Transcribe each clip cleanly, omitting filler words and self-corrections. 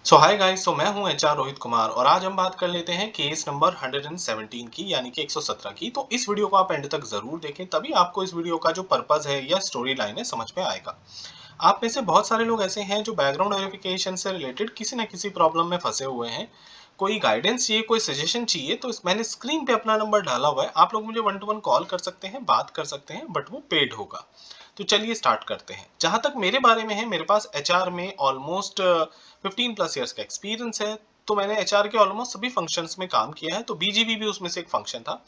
सो hi guys, मैं हूं HR Rohit Kumar और आज हम बात कर लेते हैं केस नंबर 117 की यानी कि 117 की। तो इस वीडियो को आप एंड तक जरूर देखें, तभी आपको इस वीडियो का जो पर्पस है या स्टोरी लाइन है समझ में आएगा। आप में से बहुत सारे लोग ऐसे हैं जो बैकग्राउंड वेरिफिकेशन से रिलेटेड किसी न किसी प्रॉब्लम में फंसे हुए हैं। कोई गाइडेंस चाहिए, कोई सजेशन चाहिए, तो मैंने स्क्रीन पे अपना नंबर डाला हुआ है। आप लोग मुझे 1 to 1 कॉल कर सकते हैं, बात कर सकते हैं, बट वो पेड होगा। तो चलिए स्टार्ट करते हैं। जहां तक मेरे बारे में है, मेरे पास एचआर में ऑलमोस्ट 15+ ईयर्स का एक्सपीरियंस है। तो मैंने एचआर के ऑलमोस्ट सभी फंक्शंस में काम किया है, तो बीजीबी भी उसमें से एक फंक्शन था।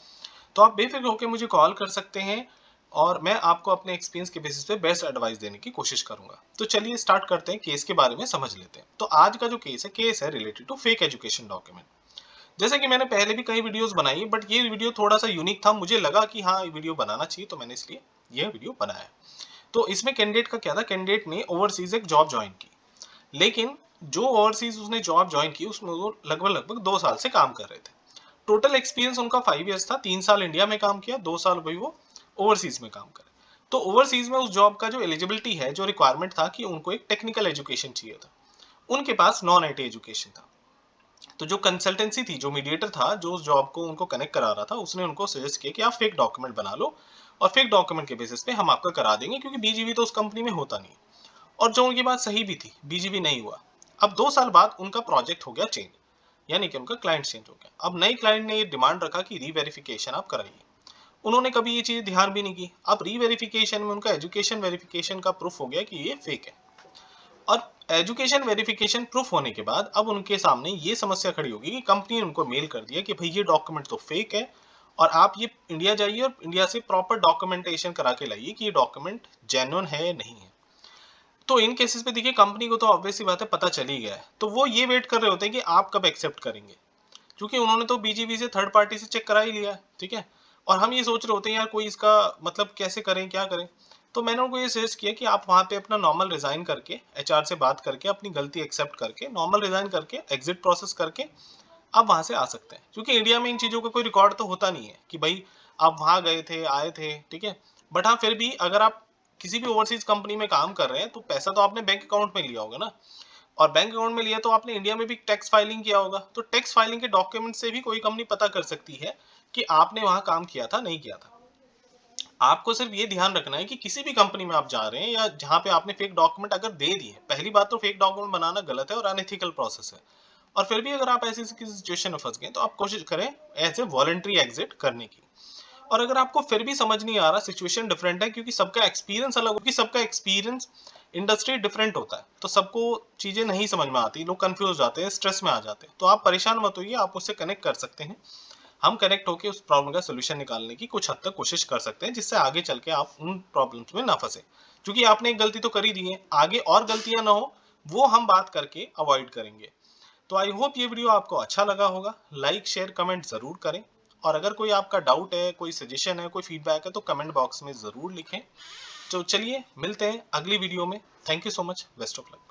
तो आप बेफिक्र होकर मुझे कॉल कर सकते हैं और मैं आपको अपने एक्सपीरियंस के बेसिस पे बेस्ट एडवाइस देने की कोशिश करूंगा। तो चलिए स्टार्ट करते हैं, केस के बारे में समझ लेते हैं। तो आज का जो केस है related to fake education document. जैसे कि मैंने पहले भी कई वीडियोस बनाई है, बट ये वीडियो थोड़ा सा यूनिक था। मुझे लगा कि हाँ, ये वीडियो बनाना चाहिए, तो मैंने इसलिए ये वीडियो बनाया। तो इसमें कैंडिडेट का क्या था, कैंडिडेट ने ओवरसीज एक जॉब ज्वाइन की, लेकिन जो ओवरसीज उसने जॉब ज्वाइन की उसमें वो लगभग लगभग 2 साल से काम कर रहे थे। टोटल एक्सपीरियंस उनका 5 ईयर्स था। 3 साल इंडिया में काम किया, 2 साल भाई वो ओवरसीज में काम करे। तो ओवरसीज में उस जॉब का जो एलिजिबिलिटी है, जो रिक्वायरमेंट था कि उनको एक टेक्निकल एजुकेशन चाहिए था। उनके पास नॉन आईटी एजुकेशन था। तो जो कंसल्टेंसी थी, जो मीडिएटर था, जो उस जॉब को उनको कनेक्ट करा रहा था, उसने उनको सजेस्ट किया कि आप फेक डॉक्यूमेंट बना लो और फेक डॉक्यूमेंट के बेसिस पे हम आपका करा देंगे, क्योंकि बीजीबी तो उस कंपनी में होता नहीं। और जो उनकी बात सही भी थी, बीजीबी नहीं हुआ। अब 2 साल बाद उनका प्रोजेक्ट हो गया चेंज, यानी कि उनका क्लाइंट चेंज हो गया। अब नई क्लाइंट ने ये डिमांड रखा कि रीवेरिफिकेशन आप कराइए। उन्होंने कभी ये चीज ध्यान भी नहीं की। अब रीवेरिफिकेशन में उनका एजुकेशन वेरिफिकेशन का प्रूफ हो गया कि ये फेक है। और एजुकेशन वेरिफिकेशन प्रूफ होने के बाद अब उनके सामने ये समस्या खड़ी होगी कि कंपनी ने उनको मेल कर दिया कि भाई ये डॉक्यूमेंट तो फेक है और आप ये इंडिया जाइए और इंडिया से प्रॉपर डॉक्यूमेंटेशन करा के लाइए कि ये डॉक्यूमेंट जेन्युइन है या नहीं है। तो इन केसेस पे देखिए, कंपनी को तो ऑब्वियस सी बात है, पता चल ही गया है। तो वो ये वेट कर रहे होते हैं कि आप कब एक्सेप्ट करेंगे, क्योंकि उन्होंने तो बीजीबी से थर्ड पार्टी से चेक करा ही लिया है, ठीक है। और हम ये सोच रहे होते हैं यार कोई इसका मतलब कैसे करें, क्या करें। तो मैंने उनको ये सजेस्ट किया कि आप वहाँ पे अपना नॉर्मल रिजाइन करके, एचआर से बात करके, अपनी गलती एक्सेप्ट करके, नॉर्मल रिजाइन करके, एग्जिट प्रोसेस करके आप वहाँ से आ सकते हैं। क्योंकि इंडिया में इन चीज़ों का कोई रिकॉर्ड तो होता नहीं है कि भाई आप वहाँ गए थे, आए थे, ठीक है। बट हाँ, फिर भी अगर आप किसी भी ओवरसीज कंपनी में काम कर रहे हैं, तो पैसा तो आपने बैंक अकाउंट में लिया होगा ना। और बैंक अकाउंट में लिया तो आपने इंडिया में भी टैक्स फाइलिंग किया होगा। तो टैक्स फाइलिंग के डॉक्यूमेंट से भी कोई कंपनी पता कर सकती है कि आपने वहां काम किया था, नहीं किया था। आपको सिर्फ ये ध्यान रखना है कि किसी भी कंपनी में आप जा रहे हैं या जहां पे आपने फेक डॉक्यूमेंट अगर दे दिए, पहली बात तो फेक डॉक्यूमेंट बनाना गलत है और अनएथिकल प्रोसेस है। और फिर भी अगर आप ऐसी किसी सिचुएशन में फंस गए, तो आप कोशिश करें एज ए वॉलंटरी एग्जिट करने की। और अगर आपको फिर भी समझ नहीं आ रहा, सिचुएशन डिफरेंट है, क्योंकि सबका एक्सपीरियंस अलग होगी, सबका एक्सपीरियंस इंडस्ट्री डिफरेंट होता है, तो सबको चीजें नहीं समझ में आती, लोग कंफ्यूज हो जाते हैं, स्ट्रेस में आ जाते हैं। तो आप परेशान मत होइए, आप उससे कनेक्ट कर सकते हैं। हम कनेक्ट होकर उस प्रॉब्लम का सोल्यूशन निकालने की कुछ हद तक कोशिश कर सकते हैं, जिससे आगे चल के आप उन प्रॉब्लम्स में ना फंसे। क्योंकि आपने एक गलती तो कर ही दी है, आगे और गलतियां ना हो, वो हम बात करके अवॉइड करेंगे। तो आई होप ये वीडियो आपको अच्छा लगा होगा। लाइक शेयर कमेंट जरूर करें। और अगर कोई आपका डाउट है, कोई सजेशन है, कोई फीडबैक है, तो कमेंट बॉक्स में जरूर लिखें। तो चलिए मिलते हैं अगली वीडियो में। Thank you so much. Best of luck.